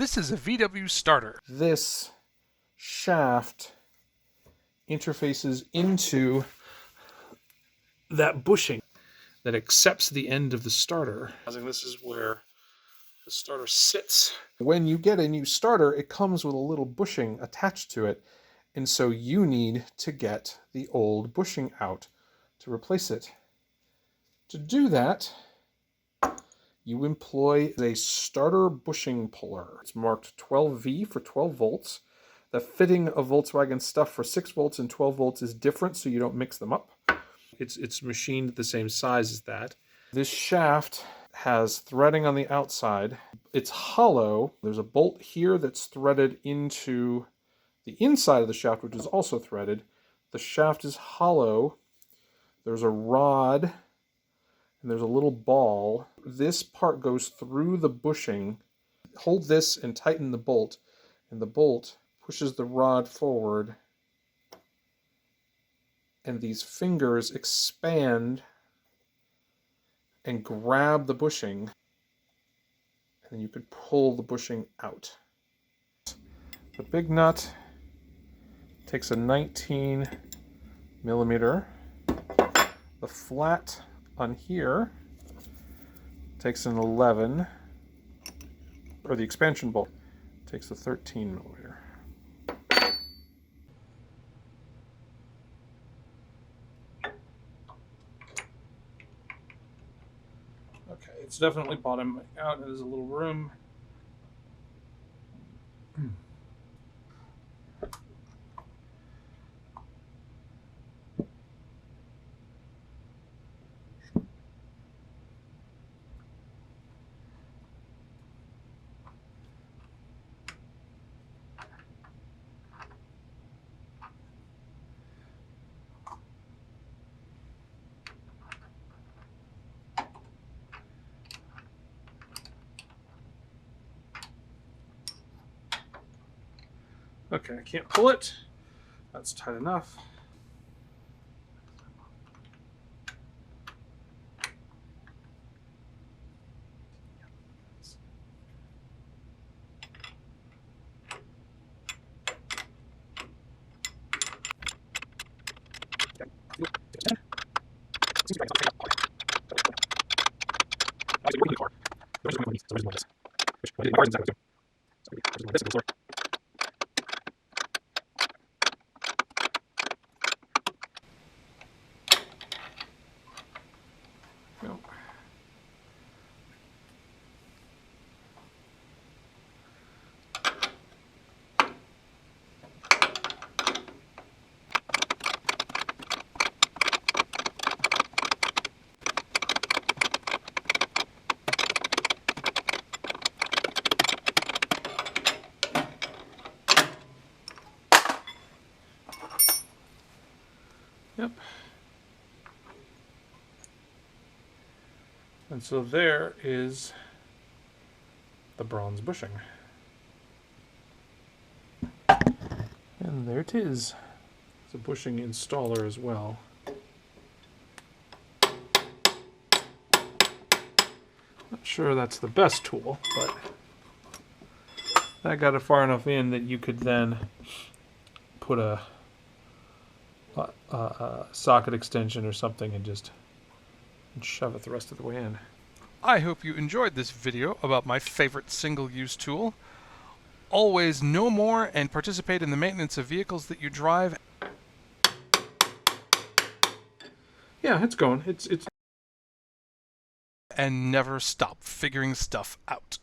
This is a VW starter. This shaft interfaces into that bushing that accepts the end of the starter. This is where the starter sits. When you get a new starter, it comes with a little bushing attached to it, and so you need to get the old bushing out to replace it. To do that, you employ a starter bushing puller. It's marked 12V for 12 volts. The fitting of Volkswagen stuff for 6 volts and 12 volts is different, so you don't mix them up. It's machined the same size as that. This shaft has threading on the outside. It's hollow. There's a bolt here that's threaded into the inside of the shaft, which is also threaded. The shaft is hollow. There's a rod, and there's a little ball. This part goes through the bushing. Hold this and tighten the bolt, and the bolt pushes the rod forward, and these fingers expand and grab the bushing, and then you could pull the bushing out. The big nut takes a 19 millimeter. The flat on here takes an 11, or the expansion bolt takes a 13 millimeter. Okay, it's definitely bottoming out. There's a little room. Okay, I can't pull it. That's tight enough. Yep. And so there is the bronze bushing. And there it is. It's a bushing installer as well. Not sure that's the best tool, but that got it far enough in that you could then put a socket extension or something and just shove it the rest of the way in. I hope you enjoyed this video about my favorite single-use tool. Always know more and participate in the maintenance of vehicles that you drive. Yeah, it's going. It's And never stop figuring stuff out.